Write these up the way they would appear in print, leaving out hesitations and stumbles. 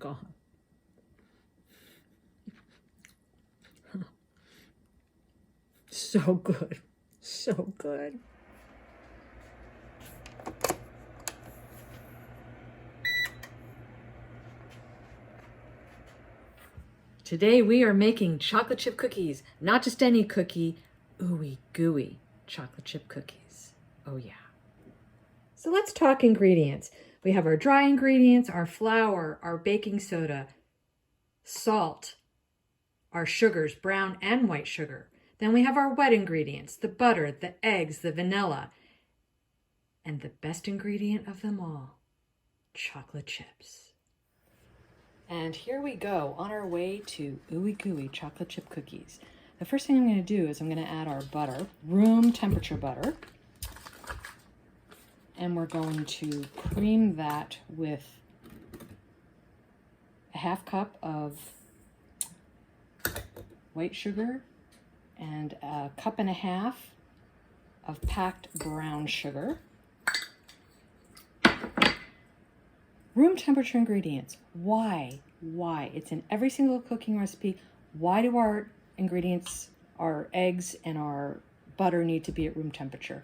gone. So good. So good. Today we are making chocolate chip cookies. Not just any cookie, Ooey Gooey chocolate chip cookies. Oh yeah. So let's talk ingredients. We have our dry ingredients, our flour, our baking soda, salt, our sugars, brown and white sugar. Then we have our wet ingredients, the butter, the eggs, the vanilla, and the best ingredient of them all, chocolate chips. And here we go on our way to Ooey Gooey chocolate chip cookies. The first thing I'm going to do is I'm going to add our butter, room temperature butter. And we're going to cream that with a half cup of white sugar and a cup and a half of packed brown sugar. Room temperature ingredients. Why? Why? It's in every single cooking recipe. Why do our ingredients, our eggs and our butter need to be at room temperature?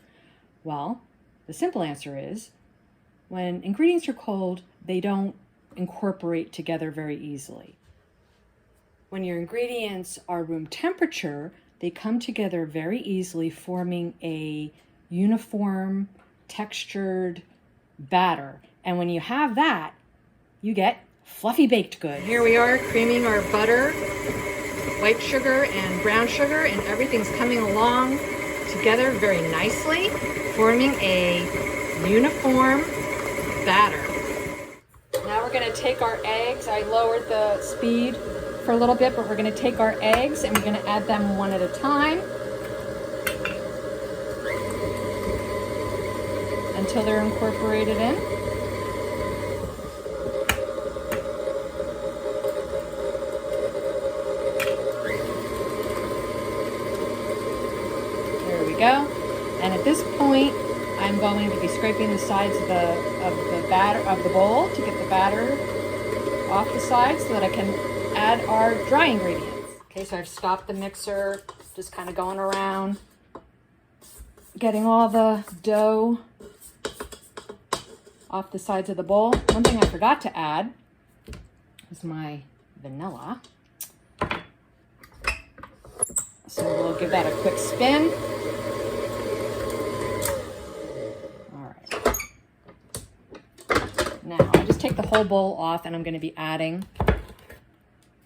Well, the simple answer is when ingredients are cold, they don't incorporate together very easily. When your ingredients are room temperature, they come together very easily, forming a uniform, textured batter. And when you have that, you get fluffy baked goods. Here we are creaming our butter, white sugar and brown sugar, and everything's coming along together very nicely, forming a uniform batter. Now we're going to take our eggs. I lowered the speed for a little bit, but we're going to take our eggs and we're going to add them one at a time until they're incorporated in. There we go. And at this point, I'm going to be scraping the sides of the bowl to get the batter off the sides so that I can add our dry ingredients. Okay, so I've stopped the mixer, just kind of going around, getting all the dough off the sides of the bowl. One thing I forgot to add is my vanilla. So we'll give that a quick spin. All right. Now I just take the whole bowl off and I'm going to be adding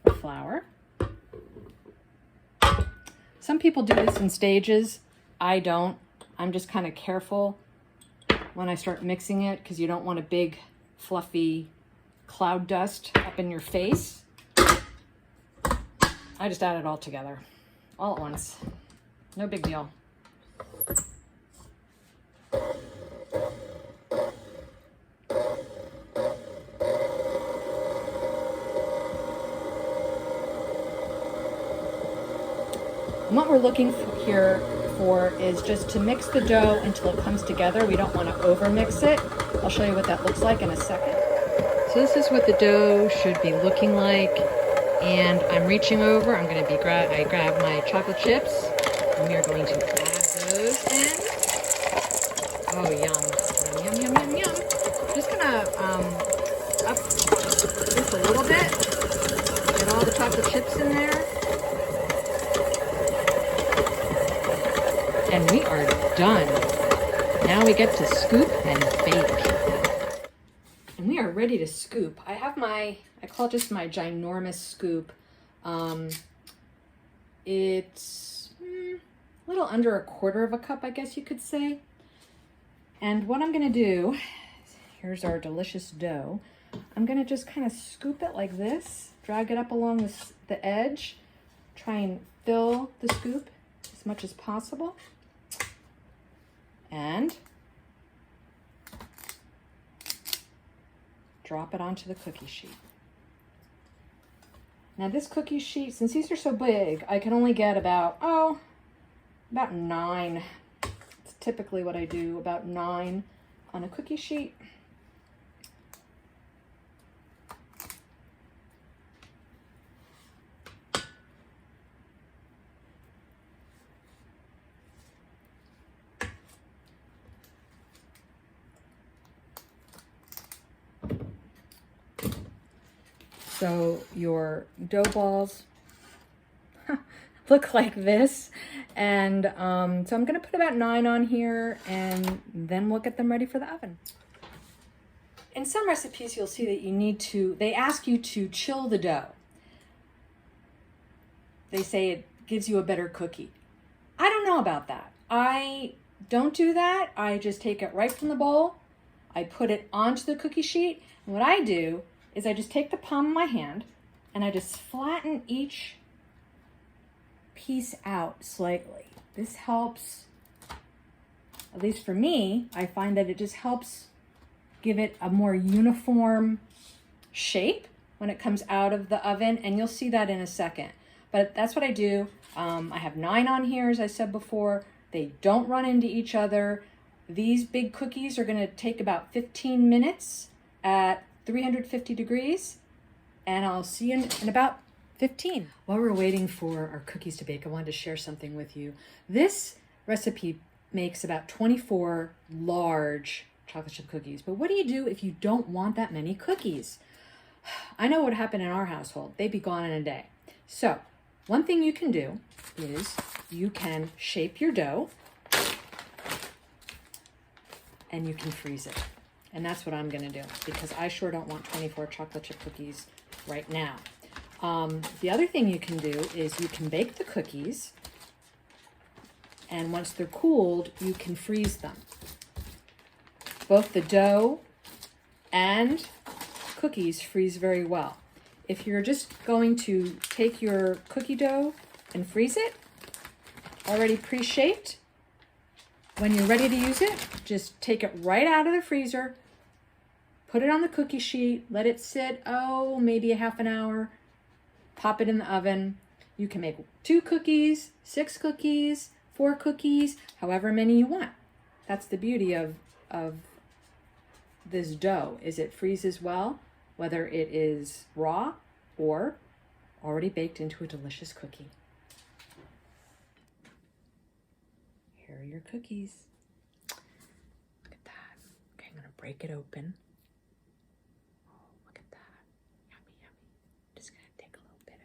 the flour. Some people do this in stages. I don't. I'm just kind of careful when I start mixing it because you don't want a big fluffy cloud dust up in your face. I just add it all together, all at once. No big deal. And what we're looking for is just to mix the dough until it comes together. We don't want to over mix it. I'll show you what that looks like in a second. So this is what the dough should be looking like. And I'm reaching over. I'm going to be I grab my chocolate chips and we are going to add those in. Oh, yum. Yum, yum, yum, yum. Just going to up just a little bit. Get all the chocolate chips in there. And we are done. Now we get to scoop and bake. And we are ready to scoop. I have I call it just my ginormous scoop. It's a little under 1/4 cup, I guess you could say. And what I'm gonna do, here's our delicious dough. I'm gonna just kind of scoop it like this, drag it up along the edge, try and fill the scoop as much as possible. And drop it onto the cookie sheet. Now this cookie sheet, since these are so big, I can only get about 9. It's typically what I do, about 9 on a cookie sheet. So your dough balls look like this. And so I'm gonna put about 9 on here, and then we'll get them ready for the oven. In some recipes, you'll see that they ask you to chill the dough. They say it gives you a better cookie. I don't know about that. I don't do that. I just take it right from the bowl. I put it onto the cookie sheet. And what I do is I just take the palm of my hand and I just flatten each piece out slightly. This helps, at least for me, I find that it just helps give it a more uniform shape when it comes out of the oven, and you'll see that in a second. But that's what I do. I have 9 on here, as I said before. They don't run into each other. These big cookies are going to take about 15 minutes at 350 degrees, and I'll see you in about 15. While we're waiting for our cookies to bake, I wanted to share something with you. This recipe makes about 24 large chocolate chip cookies, but what do you do if you don't want that many cookies? I know what happened in our household. They'd be gone in a day. So one thing you can do is you can shape your dough and you can freeze it. And that's what I'm gonna do, because I sure don't want 24 chocolate chip cookies right now. The other thing you can do is you can bake the cookies, and once they're cooled, you can freeze them. Both the dough and cookies freeze very well. If you're just going to take your cookie dough and freeze it, already pre-shaped, when you're ready to use it, just take it right out of the freezer, put it on the cookie sheet, let it sit, maybe a half an hour, pop it in the oven. You can make 2 cookies, 6 cookies, 4 cookies, however many you want. That's the beauty of this dough, is it freezes well, whether it is raw or already baked into a delicious cookie. Here are your cookies. Look at that. Okay, I'm gonna break it open. Oh, look at that. Yummy, yummy. Just gonna take a little bit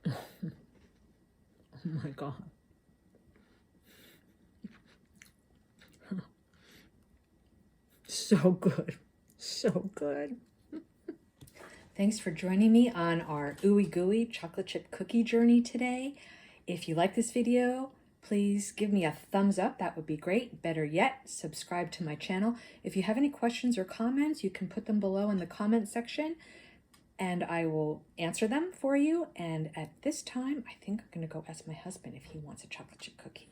of it. Oh my God. So good. So good. Thanks for joining me on our Ooey Gooey chocolate chip cookie journey today. If you like this video, please give me a thumbs up. That would be great. Better yet, subscribe to my channel. If you have any questions or comments, you can put them below in the comment section and I will answer them for you. And at this time, I think I'm going to go ask my husband if he wants a chocolate chip cookie.